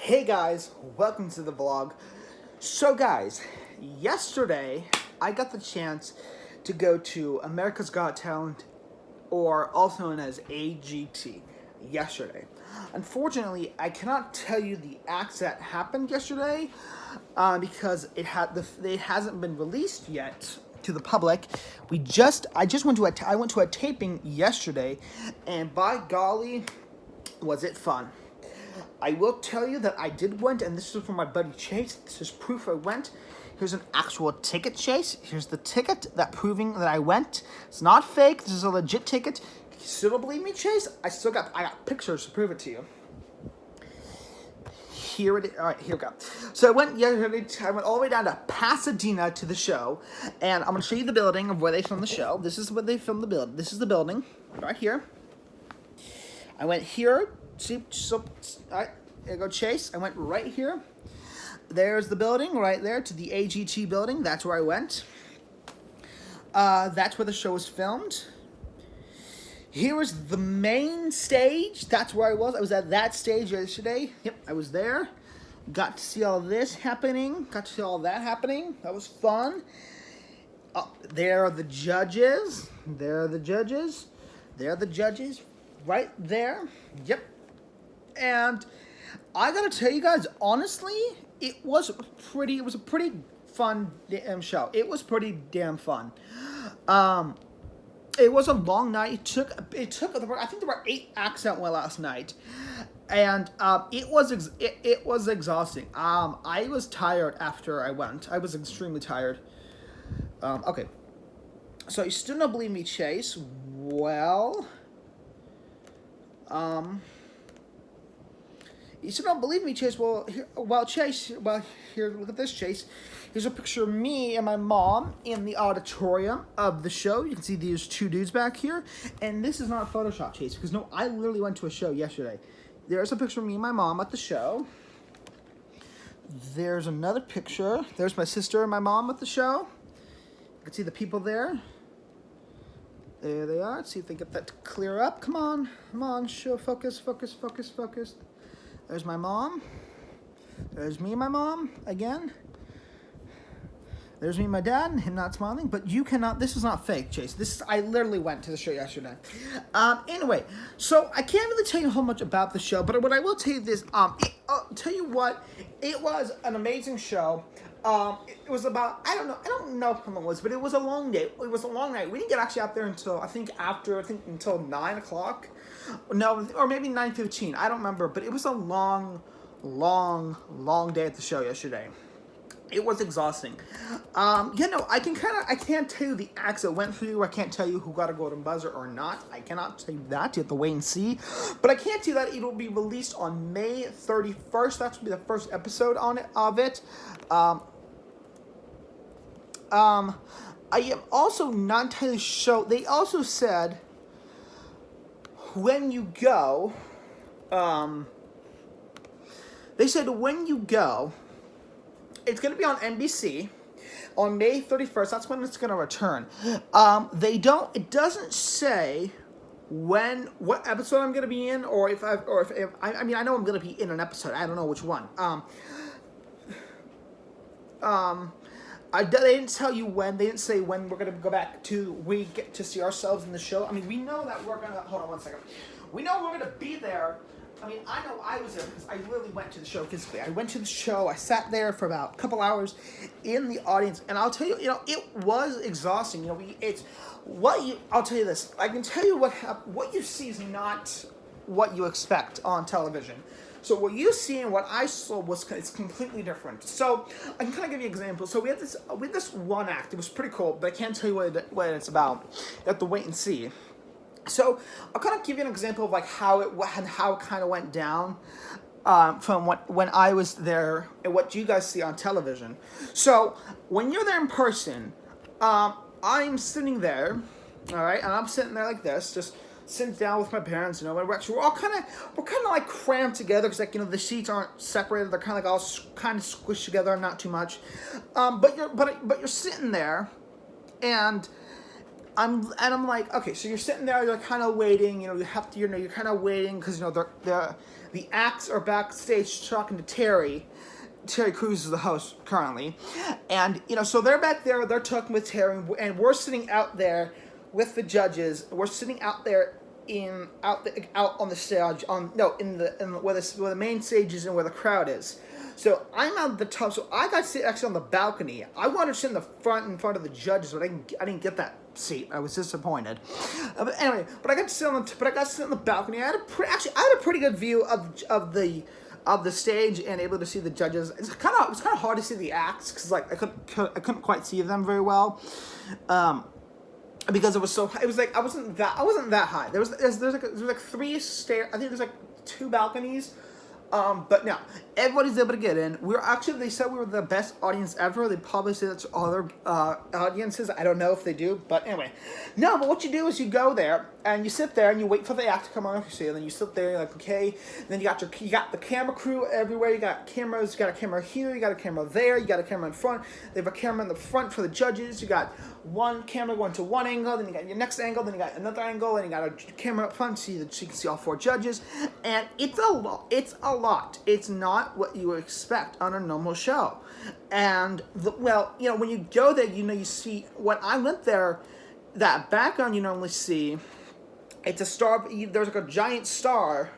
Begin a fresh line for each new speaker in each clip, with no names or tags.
Hey guys, welcome to the vlog. So guys, yesterday I got the chance to go to America's Got Talent, or also known as AGT, yesterday. Unfortunately, I cannot tell you the acts that happened yesterday because it hasn't been released yet to the public. I went to a taping yesterday, and by golly, was it fun. I will tell you that I did went, and this is from my buddy Chase. This is proof I went. Here's an actual ticket, Chase. Here's the ticket that proving that I went. It's not fake. This is a legit ticket. You still don't believe me, Chase? I got pictures to prove it to you. Here it is. All right, here we go. So I went all the way down to Pasadena to the show, and I'm gonna show you the building of where they filmed the show. This is where they filmed the build. This is the building right here. I went here. See, so, all right, there you go, Chase. I went right here. There's the building right there to the AGT building. That's where I went. That's where the show was filmed. Here was the main stage. That's where I was. I was at that stage yesterday. Yep, I was there. Got to see all this happening. Got to see all that happening. That was fun. There are the judges. There are the judges. There are the judges. Right there. Yep. And I gotta tell you guys, honestly, it was a pretty fun damn show. It was pretty damn fun. It was a long night. It took. I think there were 8 acts that went last night, and it was exhausting. I was tired after I went. I was extremely tired. Okay, so you still don't believe me, Chase? Well, you still don't believe me, Chase? Well, here, look at this, Chase. Here's a picture of me and my mom in the auditorium of the show. You can see these 2 dudes back here. And this is not Photoshop, Chase, because no, I literally went to a show yesterday. There's a picture of me and my mom at the show. There's another picture. There's my sister and my mom at the show. You can see the people there. There they are. Let's see if they get that to clear up. Come on, show, focus. There's my mom. There's me and my mom again. There's me and my dad, and him not smiling. But you cannot. This is not fake, Chase. I literally went to the show yesterday. Anyway, so I can't really tell you a whole much about the show, but what I will tell you is, tell you what, it was an amazing show. It was about, I don't know how long it was, but it was a long day. It was a long night. We didn't get actually out there until, until 9 o'clock. No, or maybe 9:15. I don't remember, but it was a long day at the show yesterday. It was exhausting. I can't tell you the acts that went through. I can't tell you who got a golden buzzer or not. I cannot tell you that. You have to wait and see. But I can tell you that it will be released on May 31st. That will be the first episode of it. I am also not entirely sure. They also said when you go, it's going to be on NBC on May 31st. That's when it's going to return. It doesn't say what episode I'm going to be in, or if I know I'm going to be in an episode. I don't know which one. They didn't tell you when. They didn't say when we're going to go back to, we get to see ourselves in the show. I mean, we know that we're going to, hold on one second. We know we're going to be there. I mean, I know I was there because I literally went to the show physically. I went to the show. I sat there for about a couple hours in the audience. And I'll tell you, it was exhausting. I'll tell you this. I can tell you what you see is not what you expect on television. So what you see and what I saw it's completely different. So I can kind of give you an example. So we had this one act. It was pretty cool, but I can't tell you what it's about. You have to wait and see. So I'll kind of give you an example of like how it kind of went down from when I was there and what you guys see on television. So when you're there in person, I'm sitting there, all right, and I'm sitting there like this, just sitting down with my parents, and we're all kind of like crammed together because the seats aren't separated. They're kind of like all kind of squished together, not too much. But you're sitting there, and I'm like, okay, so you're sitting there, you're kind of waiting, you have to, you're kind of waiting because the acts are backstage talking to Terry. Terry Crews is the host currently, and so they're back there, they're talking with Terry, and we're sitting out there with the judges. We're sitting out there out on the stage in where the main stage is and where the crowd is. So I'm on the top. So I got to sit actually on the balcony. I wanted to sit in front of the judges, but I didn't get that seat. I was disappointed. But anyway, I got to sit on the balcony. I had a pretty good view of the stage and able to see the judges. It was kind of hard to see the acts because I couldn't quite see them very well. Because it was like I wasn't that high. There's like 3 stairs. I think there's like 2 balconies. But no, everybody's able to get in. They said we were the best audience ever. They probably say that to other audiences. I don't know if they do, but anyway. No, but what you do is you go there and you sit there and you wait for the act to come on. And then you sit there. You're like, okay. And then you got the camera crew everywhere. You got cameras. You got a camera here. You got a camera there. You got a camera in front. They have a camera in the front for the judges. You got one camera going to one angle. Then you got your next angle. Then you got another angle. And you got a camera up front so you can see all 4 judges. And it's a lot. It's not what you would expect on a normal show. And when you go there, you see, when I went there, that background you normally see, it's a star. There's like a giant star,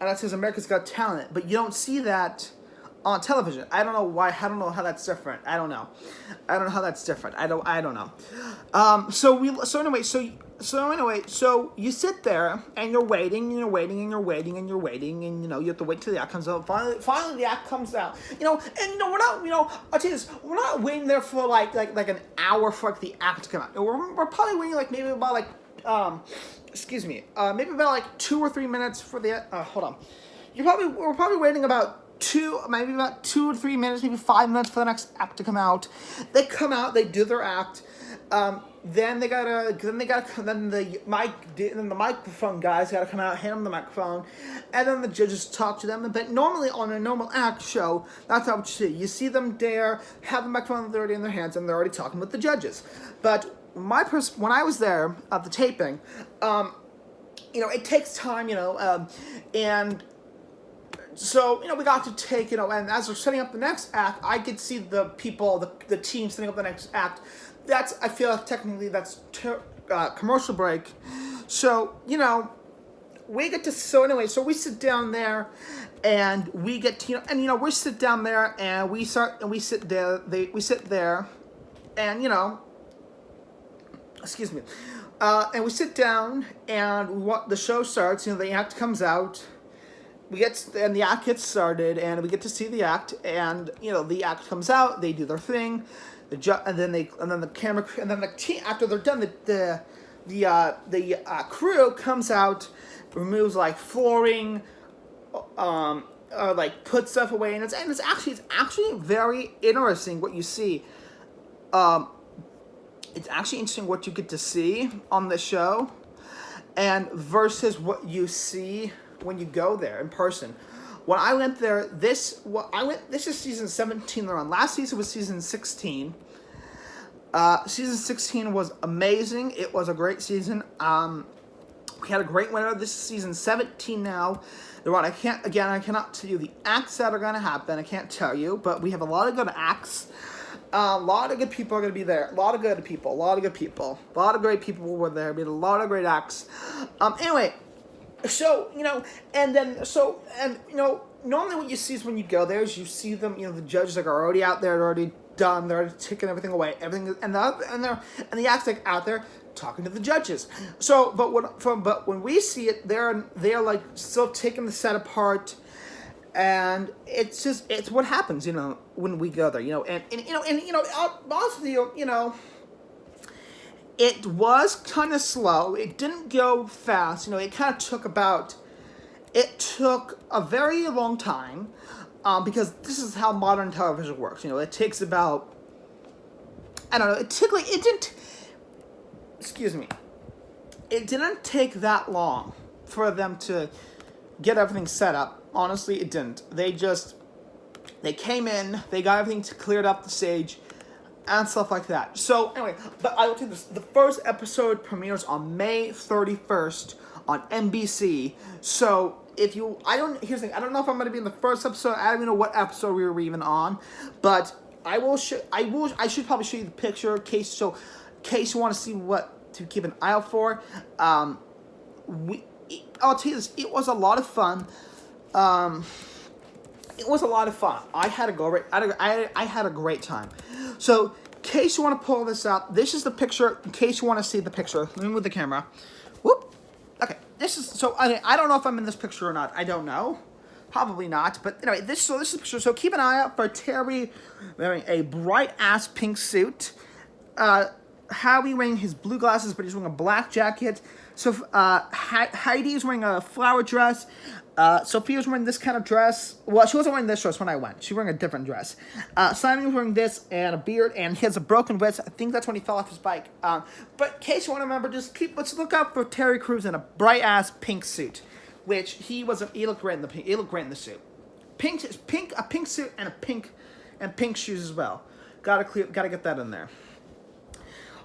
and that says America's Got Talent, but you don't see that on television. I don't know why. I don't know how that's different. I don't know how that's different. I don't know. So you sit there and you're waiting and you're waiting and you're waiting and you're waiting and you have to wait till the act comes out. Finally the act comes out. We're not. I'll tell you this. We're not waiting there for like an hour for the act to come out. We're probably waiting maybe about maybe about 2 or 3 minutes for the. Hold on. We're probably waiting about 2 or 3 minutes, maybe 5 minutes for the next act to come out. They come out, they do their act. Then the microphone guys gotta come out, hand them the microphone, and then the judges talk to them. But normally on a normal act show, that's not what you see. You see them there, have the microphone already in their hands, and they're already talking with the judges. But when I was there at the taping, it takes time, and so, we got to take, and as we're setting up the next act, I could see the people, the team setting up the next act. I feel like technically that's commercial break. So, so we sit down there and we get to, we sit down there and we sit there and, excuse me, and we sit down and the show starts, the act comes out. And the act gets started, and we get to see the act, and the act comes out. They do their thing, and then the camera, and then the team after they're done, the crew comes out, removes flooring, put stuff away, and it's actually very interesting what you see. It's actually interesting what you get to see on the show, and versus what you see when you go there in person. When I went there, this is season 17 they're on. Last season was season 16. Season 16 was amazing. It was a great season. We had a great winner. This is season 17 now. They're on. I cannot tell you the acts that are going to happen. I can't tell you, but we have a lot of good acts. A lot of good people are going to be there. A lot of good people. A lot of good people. A lot of great people were there. We had a lot of great acts. Anyway. So, normally what you see is when you go there is you see them, the judges are already out there, they're already done, they're already taking everything away, and the act's out there talking to the judges. So, but when we see it, they're still taking the set apart, and it's what happens, when we go there, honestly, it was kind of slow. It didn't go fast. It kind of took a very long time because this is how modern television works. It takes about, I don't know, it didn't take that long for them to get everything set up. Honestly, it didn't. They came in, they got everything cleared up the stage, and stuff like that. So anyway, but I will tell you this: the first episode premieres on May 31st on NBC. So if you, here's the thing: I don't know if I'm going to be in the first episode. I don't even know what episode we were even on, but I should probably show you the picture in case you want to see what to keep an eye out for. I'll tell you this: it was a lot of fun. It was a lot of fun. I had a great time. So, in case you want to pull this up, this is the picture. In case you want to see the picture, let me move the camera. Whoop. Okay. This is so. I don't know if I'm in this picture or not. I don't know. Probably not. But anyway, this is the picture. So keep an eye out for Terry wearing a bright ass pink suit. Howie wearing his blue glasses, but he's wearing a black jacket. So Heidi's wearing a flower dress. Sophia's wearing this kind of dress. Well, she wasn't wearing this dress when I went. She was wearing a different dress. Simon was wearing this and a beard, and he has a broken wrist. I think that's when he fell off his bike. But in case you want to remember, let's look out for Terry Crews in a bright ass pink suit, which he looked great in the pink. He looked great in the suit. A pink suit and pink shoes as well. Gotta get that in there.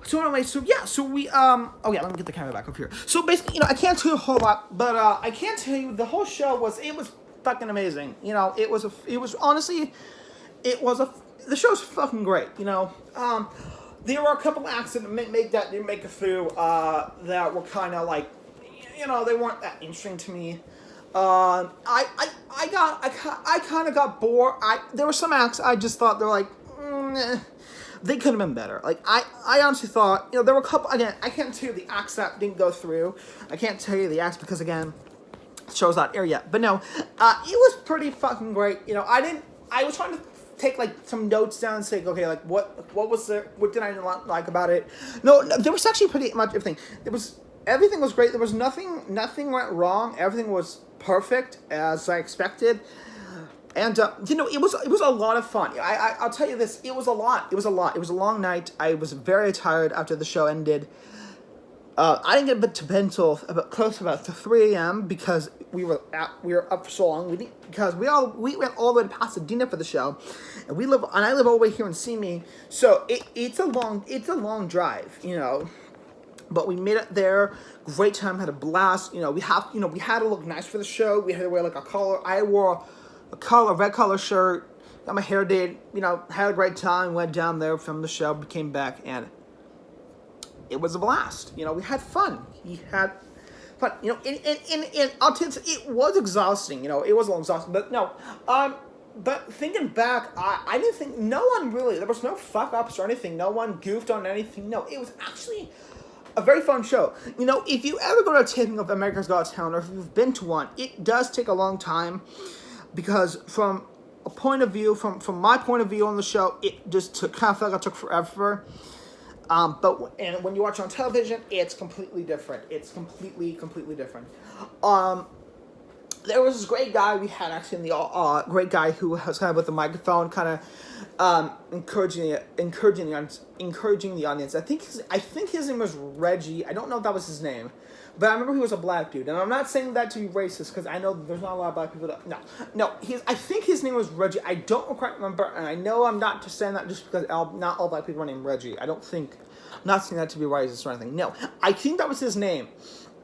So anyway, so we, let me get the camera back up here. So basically, I can't tell you a whole lot, but, I can tell you the whole show was fucking amazing. The show's fucking great, There were a couple acts that didn't make it through, that were kind of like, they weren't that interesting to me. I kind of got bored. There were some acts I just thought they're like, they could have been better. Like, I honestly thought, there were a couple, again, I can't tell you the acts that didn't go through. I can't tell you the acts because, again, the show's not aired yet. But no, it was pretty fucking great. I was trying to take, like, some notes down and say, okay, like, what did I not like about it? No, there was actually pretty much everything. Everything was great. There was nothing went wrong. Everything was perfect as I expected. And, it was a lot of fun. I'll tell you this, it was a lot. It was a long night. I was very tired after the show ended. I didn't get to bed until close to about 3 a.m. because we were up for so long. We went all the way to Pasadena for the show, and I live all the way here in Simi, so it's a long drive, But we made it there. Great time. Had a blast. We had to look nice for the show. We had to wear like a collar. I wore a red collar shirt, got my hair did, had a great time, went down there, filmed the show, came back, and it was a blast. We had fun. And I'll tell you, it was exhausting, it was a little exhausting, but no, but thinking back, I didn't think, no one really, there was no fuck-ups or anything, no one goofed on anything, no, it was actually a very fun show. If you ever go to a taping of America's Got Talent, or if you've been to one, it does take a long time. Because from a point of view, from my point of view on the show, it just felt like it took forever. But when you watch it on television, it's completely different. It's completely different. There was this great guy we had actually in the great guy who was kind of with the microphone, kind of encouraging the audience. I think his name was Reggie. I don't know if that was his name. But I remember he was a black dude, and I'm not saying that to be racist because I know there's not a lot of black people. No. I think his name was Reggie. I don't quite remember, and I know I'm not just saying that just because not all black people are named Reggie. I'm not saying that to be racist or anything. No, I think that was his name.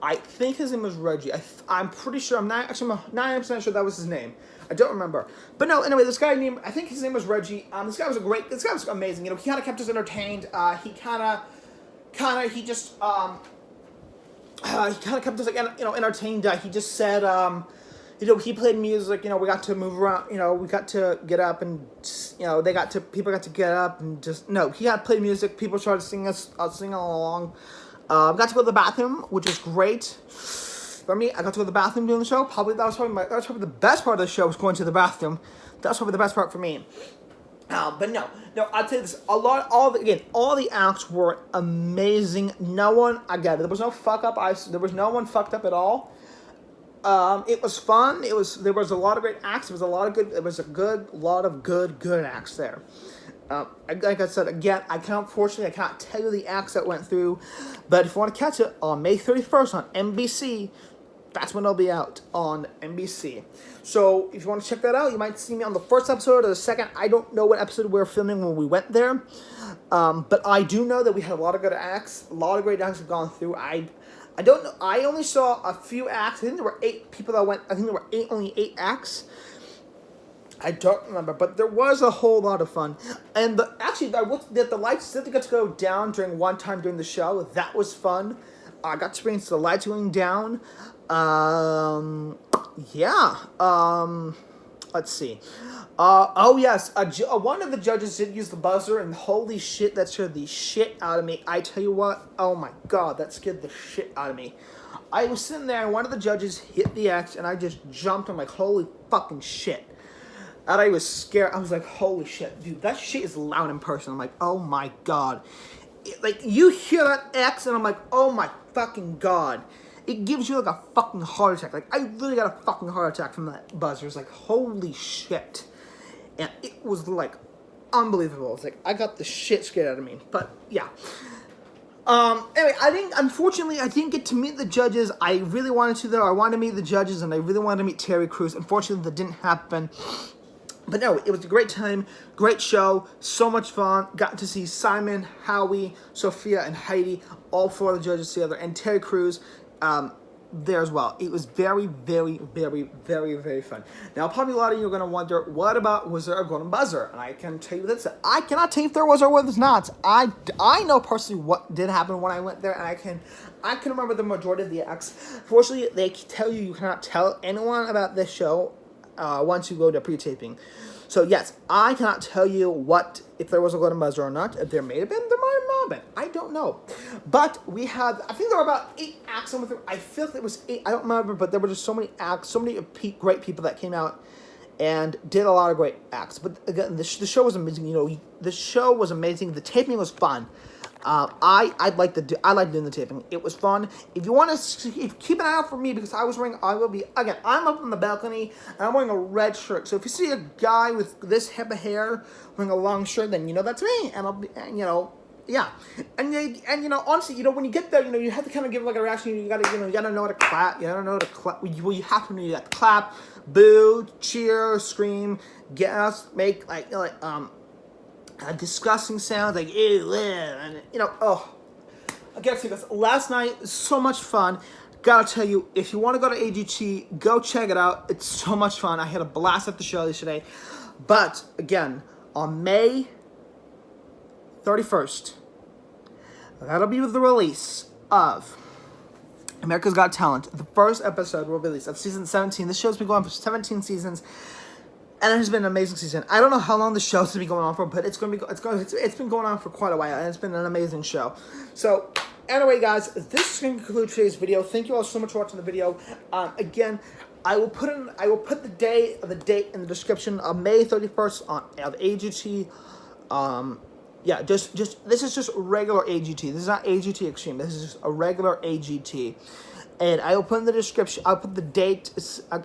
I think his name was Reggie. I'm pretty sure. I'm 99% sure that was his name. I don't remember. But no, anyway, this guy I think his name was Reggie. This guy was amazing. He kind of kept us entertained. He kind of kept us entertained. He just said, he played music. We got to move around. We got to get up and people got to get up and he had played music. People started singing along. Got to go to the bathroom, which is great for me. I got to go to the bathroom during the show. That was probably the best part of the show was going to the bathroom. That's probably the best part for me. But no, I'll tell you this, all the acts were amazing. No one, again, there was no fuck up, there was no one fucked up at all. It was fun, there was a lot of great acts, there was a good lot of good acts there. Like I said, again, I can't tell you the acts that went through, but if you want to catch it on May 31st on NBC, That's when it'll be out on NBC. So if you want to check that out, you might see me on the first episode or the second. I don't know what episode we were filming when we went there. But I do know that we had a lot of good acts. A lot of great acts have gone through. I don't know. I only saw a few acts. I think there were 8 people that went. I think there were only 8 acts. I don't remember, but there was a whole lot of fun. And actually, I looked at the lights did get to go down during one time during the show. That was fun. I got to experience the lights going down. Yeah. Let's see. Oh yes, one of the judges did use the buzzer, and holy shit, that scared the shit out of me. I tell you what, oh my god, that scared the shit out of me. I was sitting there, and one of the judges hit the X, and I just jumped. I'm like, holy fucking shit. And I was scared. I was like, holy shit, dude, that shit is loud in person. I'm like, oh my god. Like, you hear that X, and I'm like, oh my fucking god. It gives you, like, a fucking heart attack. Like, I literally got a fucking heart attack from that buzzer. It's like, holy shit. And it was, like, unbelievable. It's like, I got the shit scared out of me. But, yeah. Anyway, unfortunately, I didn't get to meet the judges. I really wanted to, though. I wanted to meet the judges, and I really wanted to meet Terry Crews. Unfortunately, that didn't happen. But no, it was a great time, great show, so much fun. Got to see Simon, Howie, Sophia, and Heidi, all 4 of the judges together, and Terry Crews there as well. It was very, very, very, very, very fun. Now, probably a lot of you are going to wonder, what about, was there a golden buzzer? And I can tell you this, I cannot tell you if there was or was not. I know personally what did happen when I went there, and I can remember the majority of the acts. Fortunately, they tell you cannot tell anyone about this show once you go to pre-taping. So yes, I cannot tell you if there was a golden buzzer or not. If there may have been, there might have not been. I don't know. But we had, I think there were about 8 acts. I feel like it was 8. I don't remember, but there were just so many acts, so many great people that came out and did a lot of great acts. But again, the show was amazing. You know, the show was amazing. The taping was fun. I like doing the taping. It was fun. If you want to keep an eye out for me, because I'm up on the balcony and I'm wearing a red shirt. So if you see a guy with this head of hair wearing a long shirt, then you know that's me. And I'll be, and, you know, yeah. And you know, honestly, you know, when you get there, you know, you have to kind of give like a reaction. You gotta know how to clap. You gotta know how to clap. Well, you have to know that clap, boo, cheer, scream, get us, make disgusting sounds like ew, and you know, oh, I gotta say this. Last night was so much fun. Gotta tell you, if you want to go to AGT, go check it out. It's so much fun. I had a blast at the show yesterday. But again, on May 31st, that'll be the release of America's Got Talent. The first episode will release of season 17. This show's been going for 17 seasons. And it has been an amazing season. I don't know how long the show's gonna be going on for, but it's been going on for quite a while, and it's been an amazing show. So, anyway, guys, this is going to conclude today's video. Thank you all so much for watching the video. Again, I will put the date in the description of May 31st of AGT. Yeah, just this is just regular AGT. This is not AGT Extreme. This is just a regular AGT. And I will put in the description. I'll put the date.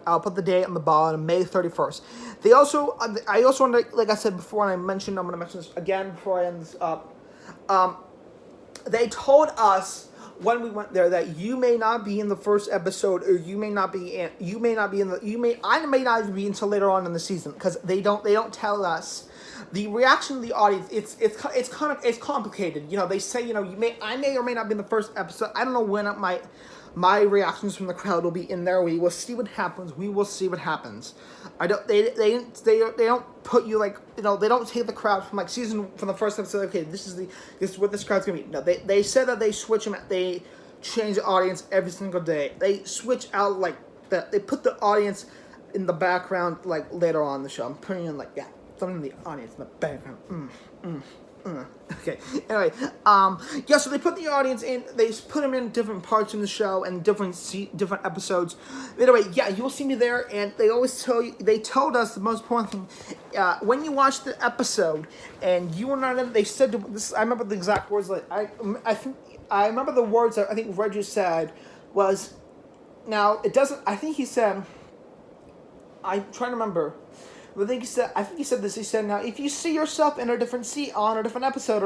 I'll put the date on the bottom, May 31st. I also want to, like I said before, and I'm going to mention this again before I end this up. They told us when we went there that you may not be in the first episode, or I may not be until later on in the season, because they don't tell us. The reaction of the audience, it's complicated. You know, they say, you know, I may or may not be in the first episode. I don't know when my reactions from the crowd will be in there. We will see what happens. They don't put you, like, you know, they don't take the crowd from the first episode. Okay, this is what this crowd's gonna be. No, they said that they switch them. They change the audience every single day. They switch out they put the audience in the background like later on in the show. I'm putting in something in the audience in the background. Okay. Anyway, yeah. So they put the audience in. They put them in different parts in the show and different episodes. Anyway, yeah, you will see me there. And they always tell you. They told us the most important thing. When you watch the episode and you were not in, they said this. I remember the exact words. Like I remember the words that I think Reggie said was. Now it doesn't. I think he said. I'm trying to remember. I think he said this. He said, "Now, if you see yourself in a different seat on a different episode,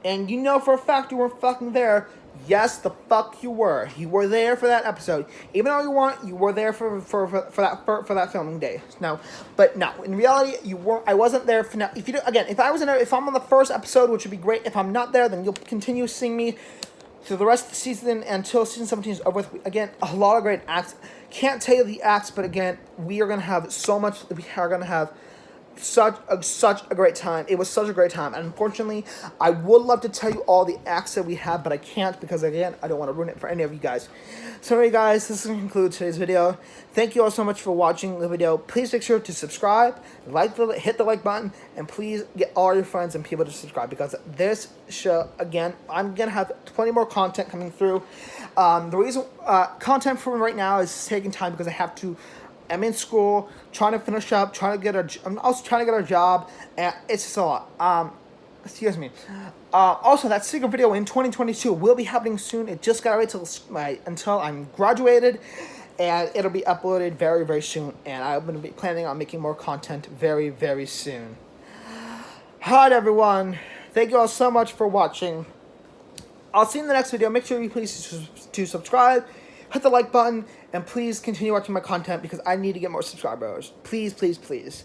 and you know for a fact you weren't fucking there, Yes, the fuck you were. You were there for that episode. Even though you weren't, you were there for that filming day. No, but no. In reality, you weren't. I wasn't there for now. If you do, again, if I'm on the first episode, which would be great. If I'm not there, then you'll continue seeing me through the rest of the season until season 17 is over with. Again, a lot of great acts. Can't tell you the acts, but again, we are gonna have so much. We are gonna have such a great time. It was such a great time, and unfortunately, I would love to tell you all the acts that we have, but I can't because again, I don't want to ruin it for any of you guys. So anyway, guys, this concludes today's video. Thank you all so much for watching the video. Please make sure to subscribe, hit the like button, and please get all your friends and people to subscribe because this show, again, I'm gonna have plenty more content coming through. The reason content for right now is taking time because I'm in school, trying to finish up, I'm also trying to get a job, and it's just a lot. Excuse me. Also, that secret video in 2022 will be happening soon. It just gotta wait until I'm graduated, and it'll be uploaded very, very soon. And I'm gonna be planning on making more content very, very soon. Alright, everyone. Thank you all so much for watching. I'll see you in the next video. Make sure you please to subscribe, hit the like button, and please continue watching my content because I need to get more subscribers. Please, please, please.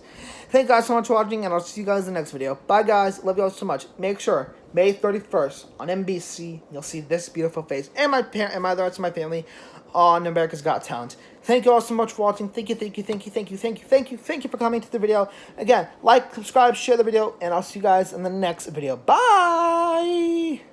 Thank you guys so much for watching, and I'll see you guys in the next video. Bye, guys. Love you all so much. Make sure, May 31st on NBC, you'll see this beautiful face and the rest of my family on America's Got Talent. Thank you all so much for watching. Thank you for coming to the video. Again, like, subscribe, share the video, and I'll see you guys in the next video. Bye!